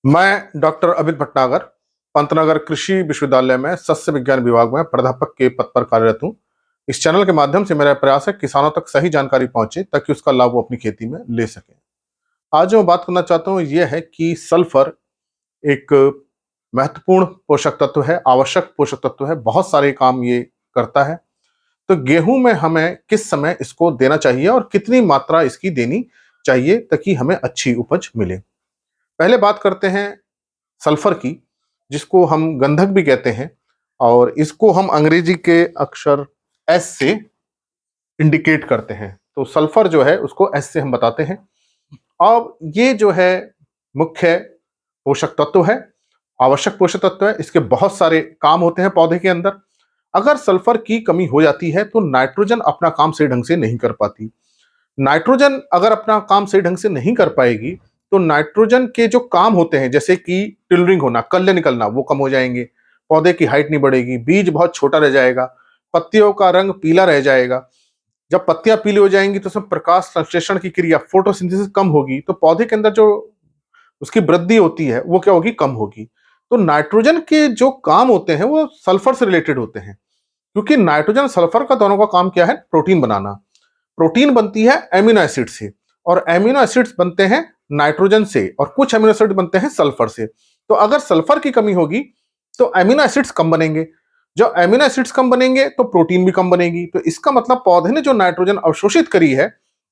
मैं डॉक्टर अमित भटनागर पंतनगर कृषि विश्वविद्यालय में सस्य विज्ञान विभाग में प्राध्यापक के पद पर कार्यरत हूँ। इस चैनल के माध्यम से मेरा प्रयास है किसानों तक सही जानकारी पहुंचे ताकि उसका लाभ वो अपनी खेती में ले सकें। आज जो मैं बात करना चाहता हूँ यह है कि सल्फर एक महत्वपूर्ण पोषक तत्व है, आवश्यक पोषक तत्व है, बहुत सारे काम ये करता है। तो गेहूं में हमें किस समय इसको देना चाहिए और कितनी मात्रा इसकी देनी चाहिए ताकि हमें अच्छी उपज मिले। पहले बात करते हैं सल्फर की, जिसको हम गंधक भी कहते हैं और इसको हम अंग्रेजी के अक्षर एस से इंडिकेट करते हैं। तो सल्फर जो है उसको एस से हम बताते हैं। अब ये जो है मुख्य पोषक तत्व है, आवश्यक पोषक तत्व है। इसके बहुत सारे काम होते हैं पौधे के अंदर। अगर सल्फर की कमी हो जाती है तो नाइट्रोजन अपना काम सही ढंग से नहीं कर पाती। नाइट्रोजन अगर अपना काम सही ढंग से नहीं कर पाएगी तो नाइट्रोजन के जो काम होते हैं जैसे कि टिलरिंग होना, कल्ले निकलना, वो कम हो जाएंगे। पौधे की हाइट नहीं बढ़ेगी, बीज बहुत छोटा रह जाएगा, पत्तियों का रंग पीला रह जाएगा। जब पत्तियां पीली हो जाएंगी तो उसमें प्रकाश संश्लेषण की क्रिया, फोटोसिंथेसिस कम होगी, तो पौधे के अंदर जो उसकी वृद्धि होती है वो क्या होगी, कम होगी। तो नाइट्रोजन के जो काम होते हैं वो सल्फर से रिलेटेड होते हैं, क्योंकि नाइट्रोजन सल्फर का दोनों का काम क्या है, प्रोटीन बनाना। प्रोटीन बनती है एमिनो एसिड से और एमिनो एसिड्स बनते हैं नाइट्रोजन से और कुछ एमिनो एसिड बनते हैं सल्फर से। तो अगर सल्फर की कमी होगी तो एमिनो एसिड्स कम बनेंगे। जब एमिनो एसिड्स कम बनेंगे तो प्रोटीन भी कम बनेगी। तो इसका मतलब पौधे ने जो नाइट्रोजन अवशोषित करी है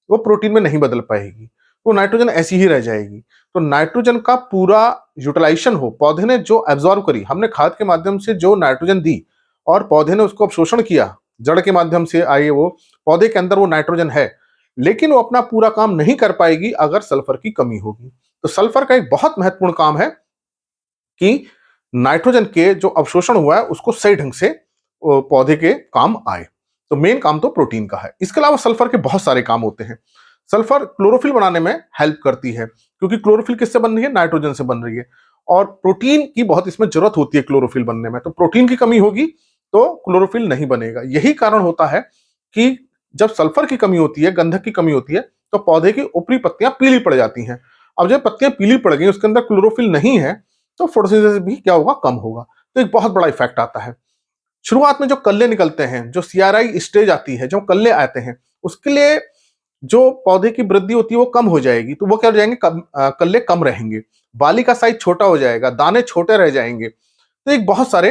वो प्रोटीन में नहीं बदल पाएगी, वो नाइट्रोजन ऐसी ही रह जाएगी। तो नाइट्रोजन का पूरा यूटिलाइजेशन हो, पौधे ने जो एब्जॉर्ब करी, हमने खाद के माध्यम से जो नाइट्रोजन दी और पौधे ने उसको अवशोषण किया, जड़ के माध्यम से आई वो, पौधे के अंदर वो नाइट्रोजन है, लेकिन वो अपना पूरा काम नहीं कर पाएगी अगर सल्फर की कमी होगी। तो सल्फर का एक बहुत महत्वपूर्ण काम है कि नाइट्रोजन के जो अवशोषण हुआ है उसको सही ढंग से पौधे के काम आए। तो मेन काम तो प्रोटीन का है। इसके अलावा सल्फर के बहुत सारे काम होते हैं। सल्फर क्लोरोफिल बनाने में हेल्प करती है, क्योंकि क्लोरोफिल किससे बन रही है, नाइट्रोजन से बन रही है। और प्रोटीन की बहुत इसमें जरूरत होती है क्लोरोफिल बनने में। तो प्रोटीन की कमी होगी तो क्लोरोफिल नहीं बनेगा। यही कारण होता है कि जब सल्फर की कमी होती है, गंधक की कमी होती है, तो पौधे की ऊपरी पत्तियां पीली पड़ जाती हैं। अब जब पत्तियां पीली पड़ गई, उसके अंदर क्लोरोफिल नहीं है, तो फोटोसिंथेसिस भी क्या होगा, कम होगा। तो एक बहुत बड़ा इफेक्ट आता है। शुरुआत में जो कल्ले निकलते हैं, जो सीआरआई स्टेज आती है, जो कल्ले आते हैं, उसके लिए जो पौधे की वृद्धि होती है वो कम हो जाएगी। तो वो क्या हो जाएंगे, कल्ले कम रहेंगे, बाली का साइज छोटा हो जाएगा, दाने छोटे रह जाएंगे। तो एक बहुत सारे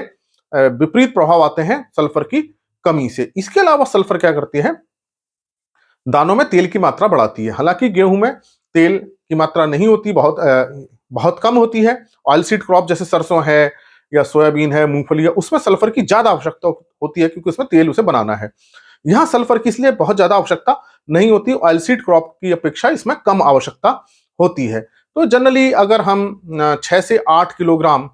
विपरीत प्रभाव आते हैं सल्फर की कमी से। इसके अलावा सल्फर क्या करती है, दानों में तेल की मात्रा बढ़ाती है। हालांकि गेहूं में तेल की मात्रा नहीं होती, बहुत कम होती है। ऑयल सीड क्रॉप जैसे सरसों है या सोयाबीन है, मूंगफली है, उसमें सल्फर की ज्यादा आवश्यकता होती है, क्योंकि उसमें तेल उसे बनाना है। यहाँ सल्फर की इसलिए बहुत ज्यादा आवश्यकता नहीं होती, ऑयल सीड क्रॉप की अपेक्षा इसमें कम आवश्यकता होती है। तो जनरली अगर हम 6 से 8 किलोग्राम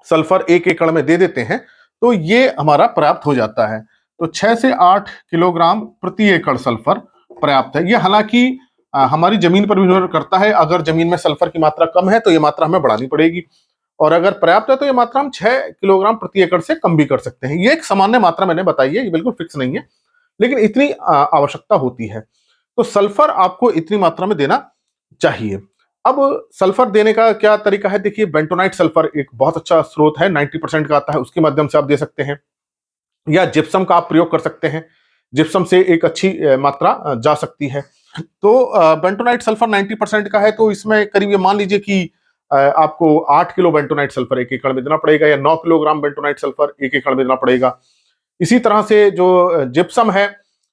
सल्फर 1 एकड़ में दे देते हैं तो ये हमारा पर्याप्त हो जाता है। तो 6 से 8 किलोग्राम प्रति एकड़ सल्फर पर्याप्त है। ये हालांकि हमारी जमीन पर भी निर्भर करता है। अगर जमीन में सल्फर की मात्रा कम है तो ये मात्रा हमें बढ़ानी पड़ेगी, और अगर पर्याप्त है तो ये मात्रा हम 6 किलोग्राम प्रति एकड़ से कम भी कर सकते हैं। ये एक सामान्य मात्रा मैंने बताई है, ये बिल्कुल फिक्स नहीं है, लेकिन इतनी आवश्यकता होती है। तो सल्फर आपको इतनी मात्रा में देना चाहिए। अब सल्फर देने का क्या तरीका है, देखिए बेंटोनाइट सल्फर एक बहुत अच्छा स्रोत है, 90% का आता है, उसके माध्यम से आप दे सकते हैं, या जिप्सम का आप प्रयोग कर सकते हैं। जिप्सम से एक अच्छी मात्रा जा सकती है। तो बेंटोनाइट सल्फर 90% का है, तो इसमें करीब ये मान लीजिए कि आपको 8 किलो बेंटोनाइट सल्फर 1 एकड़ में देना पड़ेगा, या 9 किलोग्राम बेंटोनाइट सल्फर 1 एकड़ में देना पड़ेगा। इसी तरह से जो जिप्सम है,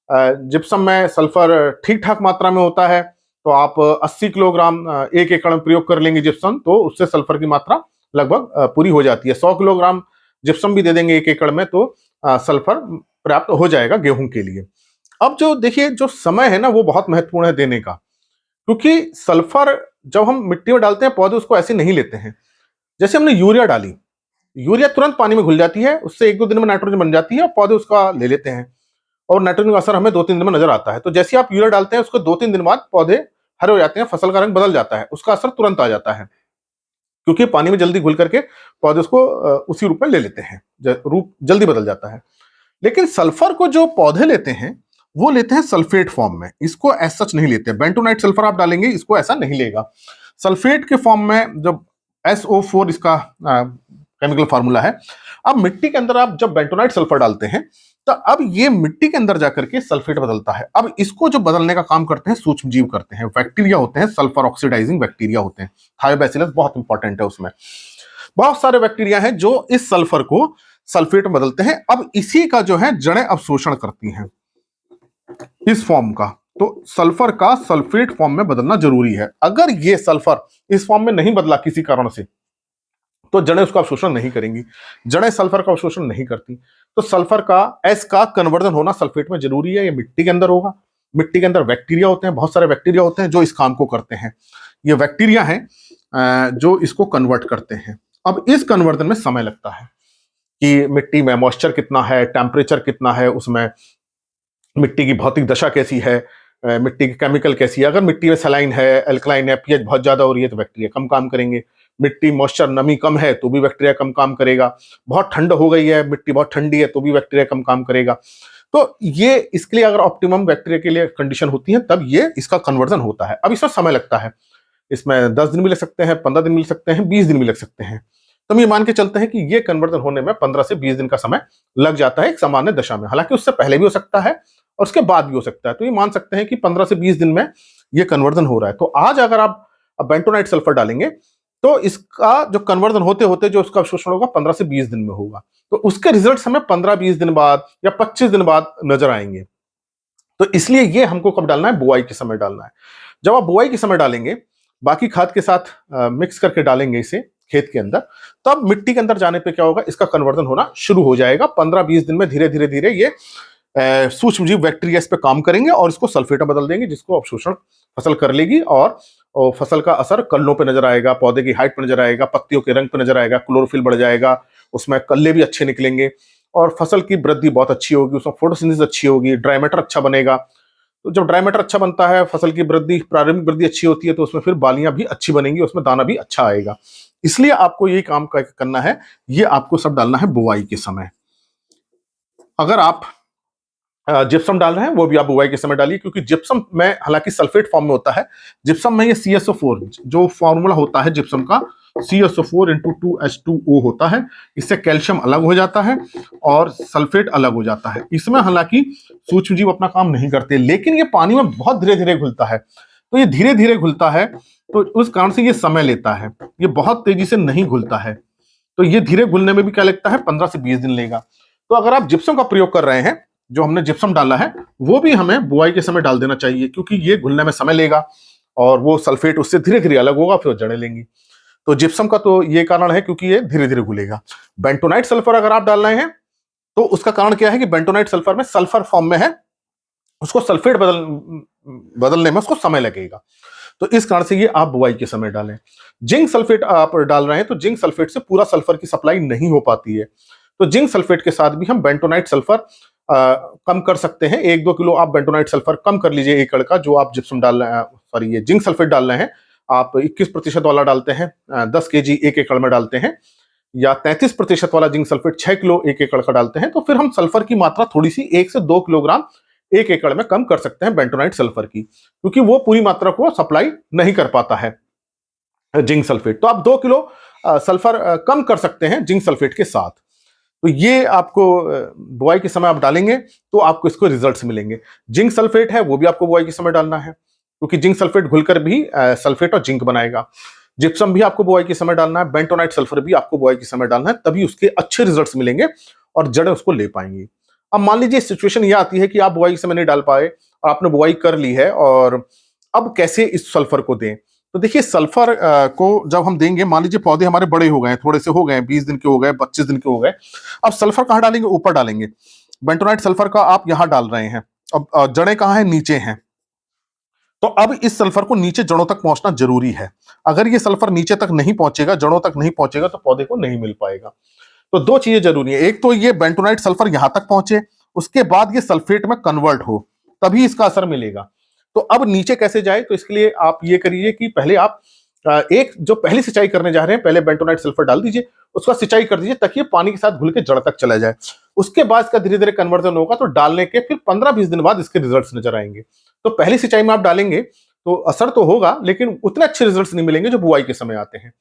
जिप्सम में सल्फर ठीक ठाक मात्रा में होता है, तो आप 80 किलोग्राम 1 एकड़ में प्रयोग कर लेंगे जिप्सम, तो उससे सल्फर की मात्रा लगभग पूरी हो जाती है। 100 किलोग्राम जिप्सम भी दे देंगे 1 एकड़ में तो सल्फर पर्याप्त हो जाएगा गेहूं के लिए। अब जो देखिए जो समय है ना, वो बहुत महत्वपूर्ण है देने का, क्योंकि सल्फर जब हम मिट्टी में डालते हैं पौधे उसको ऐसे नहीं लेते हैं। जैसे हमने यूरिया डाली, यूरिया तुरंत पानी में घुल जाती है, उससे 1-2 दिन में नाइट्रोजन बन जाती है, पौधे उसका ले लेते हैं और नाइट्रोजन का असर हमें 2-3 दिन में नजर आता है। तो जैसे आप यूरिया डालते हैं उसको 2-3 दिन बाद पौधे हरे हो जाते हैं, फसल का रंग बदल जाता है, उसका असर तुरंत आ जाता है, क्योंकि पानी में जल्दी घुल करके पौधे उसको उसी रूप में ले लेते हैं, रूप जल्दी बदल जाता है। लेकिन सल्फर को जो पौधे लेते हैं वो लेते हैं सल्फेट फॉर्म में, इसको एज सच नहीं लेते। बेंटोनाइट सल्फर आप डालेंगे, इसको ऐसा नहीं लेगा। सल्फेट के फॉर्म में जब SO4 इसका केमिकल फार्मूला है। अब मिट्टी के अंदर आप जब बेंटोनाइट सल्फर डालते हैं तो अब ये मिट्टी के अंदर जाकर के सल्फेट बदलता है। अब इसको जो बदलने का काम करते हैं सूक्ष्म जीव करते हैं, बैक्टीरिया होते हैं, सल्फर ऑक्सीडाइजिंग बैक्टीरिया होते हैं। थायोबैसिलस बहुत इंपॉर्टेंट है, उसमें बहुत सारे बैक्टीरिया हैं जो इस सल्फर को सल्फेट में बदलते हैं। अब इसी का जो है जड़ें अवशोषण करती हैं इस फॉर्म का, तो सल्फर का सल्फेट फॉर्म में बदलना जरूरी है। अगर ये सल्फर इस फॉर्म में नहीं बदला किसी कारण से तो जड़ें उसका अवशोषण नहीं करेंगी, जड़ें सल्फर का अवशोषण नहीं करती। तो सल्फर का एस का कन्वर्जन होना सल्फेट में जरूरी है। ये मिट्टी के अंदर होगा, मिट्टी के अंदर बैक्टीरिया होते हैं, बहुत सारे बैक्टीरिया होते हैं जो इस काम को करते हैं। ये बैक्टीरिया हैं जो इसको कन्वर्ट करते हैं। अब इस कन्वर्जन में समय लगता है कि मिट्टी में मॉइस्चर कितना है, टेम्परेचर कितना है, उसमें मिट्टी की भौतिक दशा कैसी है, मिट्टी की केमिकल कैसी है। अगर मिट्टी में सलाइन है, एल्कलाइन है, पीएच बहुत ज्यादा हो रही है तो बैक्टीरिया कम काम करेंगे। मिट्टी मॉइस्चर नमी कम है तो भी बैक्टीरिया कम काम करेगा। बहुत ठंड हो गई है, मिट्टी बहुत ठंडी है तो भी बैक्टीरिया कम काम करेगा। तो ये इसके लिए अगर ऑप्टिमम बैक्टीरिया के लिए कंडीशन होती है तब ये इसका कन्वर्जन होता है। अब इसमें समय लगता है, इसमें 10 दिन भी लग सकते हैं, 15 दिन भी लग सकते हैं, 20 दिन भी लग सकते हैं। तो हम ये मान के चलते हैं कि ये कन्वर्जन होने में 15 से 20 दिन का समय लग जाता है एक सामान्य दशा में। हालांकि उससे पहले भी हो सकता है और उसके बाद भी हो सकता है। तो ये मान सकते हैं कि 15 से 20 दिन में ये कन्वर्जन हो रहा है। तो आज अगर आप बेंटोनाइट सल्फर डालेंगे तो इसका जो कन्वर्जन होते होते जो उसका अवशोषण होगा 15 से 20 दिन में होगा। तो उसके रिजल्ट्स हमें 15-20 दिन बाद या 25 दिन बाद नजर आएंगे। तो इसलिए ये हमको कब डालना है? बुआई के समय डालना है। जब आप बुआई के समय डालेंगे, बाकी खाद के साथ मिक्स करके डालेंगे इसे खेत के अंदर, तब मिट्टी के अंदर जाने पे क्या होगा, इसका कन्वर्जन होना शुरू हो जाएगा। 15-20 दिन में धीरे धीरे धीरे ये सूक्ष्म जीव बैक्टीरिया इस पे काम करेंगे और इसको सल्फेट में बदल देंगे, जिसको अवशोषण फसल कर लेगी और फसल का असर कल्लों पे नजर आएगा, पौधे की हाइट पे नजर आएगा, पत्तियों के रंग पे नजर आएगा, क्लोरोफिल बढ़ जाएगा, उसमें कल्ले भी अच्छे निकलेंगे और फसल की वृद्धि बहुत अच्छी होगी, उसमें फोटोसिंथेसिस अच्छी होगी, ड्राई मैटर अच्छा बनेगा। तो जब ड्राई मैटर अच्छा बनता है, फसल की वृद्धि, प्रारंभिक वृद्धि अच्छी होती है, तो उसमें फिर बालियां भी अच्छी बनेंगी, उसमें दाना भी अच्छा आएगा। इसलिए आपको यही काम करना है, ये आपको सब डालना है बुआई के समय। अगर आप जिप्सम डाल रहे हैं वो भी आप बुआई के समय डालिए, क्योंकि जिप्सम में हालांकि सल्फेट फॉर्म में होता है, जिप्सम में ये CSO4 जो फॉर्मूला होता है जिप्सम का, CSO4 × 2H2O होता है। इससे कैल्शियम अलग हो जाता है और सल्फेट अलग हो जाता है। इसमें हालांकि सूक्ष्म जीव अपना काम नहीं करते, लेकिन ये पानी में बहुत धीरे धीरे घुलता है। तो ये धीरे धीरे घुलता है, तो उस कारण से ये समय लेता है, ये बहुत तेजी से नहीं घुलता है। तो ये धीरे घुलने में भी क्या लगता है, 15 से 20 दिन लेगा। तो अगर आप जिप्सम का प्रयोग कर रहे हैं, जो हमने जिप्सम डाला है वो भी हमें बुआई के समय डाल देना चाहिए, क्योंकि ये घुलने में समय लेगा और वो सल्फेट उससे धीरे धीरे अलग होगा, फिर जड़ें लेंगी। तो जिप्सम का तो ये कारण है क्योंकि ये धीरे धीरे घुलेगा। बेंटोनाइट सल्फर अगर आप डाल रहे हैं तो उसका कारण क्या है कि बेंटोनाइट सल्फर में सल्फर फॉर्म में है, उसको सल्फेट बदलने में उसको समय लगेगा। तो इस कारण से ये आप बुआई के समय डालें। जिंक सल्फेट आप डाल रहे हैं तो जिंक सल्फेट से पूरा सल्फर की सप्लाई नहीं हो पाती है, तो जिंक सल्फेट के साथ भी हम बेंटोनाइट सल्फर कम कर सकते हैं। 1-2 किलो आप बेंटोनाइट सल्फर कम कर लीजिए एकड़ का, जो आप जिप्सम डाल रहे हैं, सॉरी ये जिंक सल्फेट डाल रहे हैं, आप 21% वाला डालते हैं 10 kg 1 एकड़ में डालते हैं, या 33% वाला जिंक सल्फेट 6 किलो 1 एकड़ का डालते हैं, तो फिर हम सल्फर की मात्रा थोड़ी सी 1 से 2 किलोग्राम 1 एकड़ में कम कर सकते हैं बेंटोनाइट सल्फर की, क्योंकि वो पूरी मात्रा को सप्लाई नहीं कर पाता है जिंक सल्फेट। तो आप 2 किलो सल्फर कम कर सकते हैं जिंक सल्फेट के साथ। तो ये आपको बुआई के समय आप डालेंगे तो आपको इसको रिजल्ट्स मिलेंगे। जिंक सल्फेट है वो भी आपको बुआई के समय डालना है, क्योंकि जिंक सल्फेट घुलकर भी सल्फेट और जिंक बनाएगा। जिप्सम भी आपको बुआई के समय डालना है, बेंटोनाइट सल्फर भी आपको बुआई के समय डालना है, तभी उसके अच्छे रिजल्ट्स मिलेंगे और जड़ें उसको ले पाएंगी। अब मान लीजिए सिचुएशन ये आती है कि आप बुआई के समय नहीं डाल पाए और आपने बुआई कर ली है, और अब कैसे इस सल्फर को दें? तो देखिए सल्फर को जब हम देंगे, मान लीजिए पौधे हमारे बड़े हो गए, थोड़े से हो गए, 20 दिन के हो गए, 25 दिन के हो गए, अब सल्फर कहाँ डालेंगे? ऊपर डालेंगे। बेंटोनाइट सल्फर का आप यहां डाल रहे हैं, अब जड़ें कहाँ हैं? नीचे हैं। तो अब इस सल्फर को नीचे जड़ों तक पहुंचना जरूरी है। अगर ये सल्फर नीचे तक नहीं पहुंचेगा, जड़ों तक नहीं पहुंचेगा, तो पौधे को नहीं मिल पाएगा। तो 2 चीजें जरूरी है, एक तो ये बेंटोनाइट सल्फर यहां तक पहुंचे, उसके बाद ये सल्फेट में कन्वर्ट हो, तभी इसका असर मिलेगा। तो अब नीचे कैसे जाए? तो इसके लिए आप ये करिए कि पहले आप एक जो पहली सिंचाई करने जा रहे हैं, पहले बेंटोनाइट सल्फर डाल दीजिए, उसका सिंचाई कर दीजिए ताकि ये पानी के साथ घुल के जड़ तक चला जाए। उसके बाद इसका धीरे धीरे कन्वर्जन होगा, तो डालने के फिर 15-20 दिन बाद इसके रिजल्ट्स नजर आएंगे। तो पहली सिंचाई में आप डालेंगे तो असर तो होगा, लेकिन उतने अच्छे रिजल्ट्स नहीं मिलेंगे जो बुआई के समय आते हैं।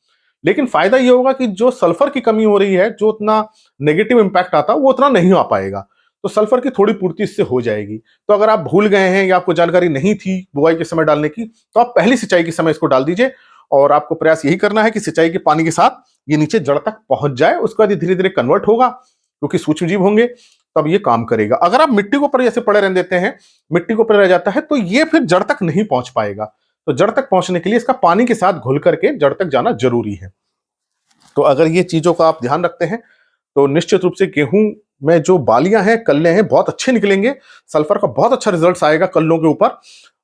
लेकिन फायदा ये होगा कि जो सल्फर की कमी हो रही है, जो उतना नेगेटिव इंपैक्ट आता वो उतना नहीं आ पाएगा। तो सल्फर की थोड़ी पूर्ति इससे हो जाएगी। तो अगर आप भूल गए हैं या आपको जानकारी नहीं थी बुआई के समय डालने की, तो आप पहली सिंचाई के समय इसको डाल दीजिए और आपको प्रयास यही करना है कि सिंचाई के पानी के साथ ये नीचे जड़ तक पहुंच जाए। उसके बाद ये धीरे धीरे कन्वर्ट होगा, क्योंकि सूक्ष्म जीव होंगे, तब ये काम करेगा। अगर आप मिट्टी के ऊपर जैसे पड़े रहने देते हैं, मिट्टी के ऊपर रह जाता है, तो ये फिर जड़ तक नहीं पहुंच पाएगा। तो जड़ तक पहुंचने के लिए इसका पानी के साथ घुल करके जड़ तक जाना जरूरी है। तो अगर ये चीजों का आप ध्यान रखते हैं तो निश्चित रूप से गेहूं में जो बालियां हैं, कल्ले हैं, बहुत अच्छे निकलेंगे। सल्फर का बहुत अच्छा रिजल्ट आएगा कल्लों के ऊपर,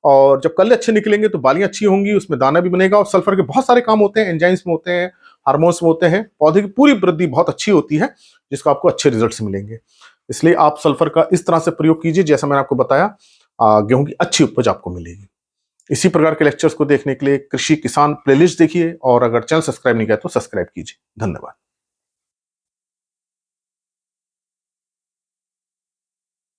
और जब कल्ले अच्छे निकलेंगे तो बालियां अच्छी होंगी, उसमें दाना भी बनेगा। और सल्फर के बहुत सारे काम होते हैं, एंजाइम्स में होते हैं, हार्मोन्स में होते हैं। पौधे की पूरी वृद्धि बहुत अच्छी होती है, जिसका आपको अच्छे रिजल्ट मिलेंगे। इसलिए आप सल्फर का इस तरह से प्रयोग कीजिए जैसा मैंने आपको बताया, गेहूं की अच्छी उपज आपको मिलेगी। इसी प्रकार के लेक्चर्स को देखने के लिए कृषि किसान प्लेलिस्ट देखिए, और अगर चैनल सब्सक्राइब नहीं किया तो सब्सक्राइब कीजिए। धन्यवाद।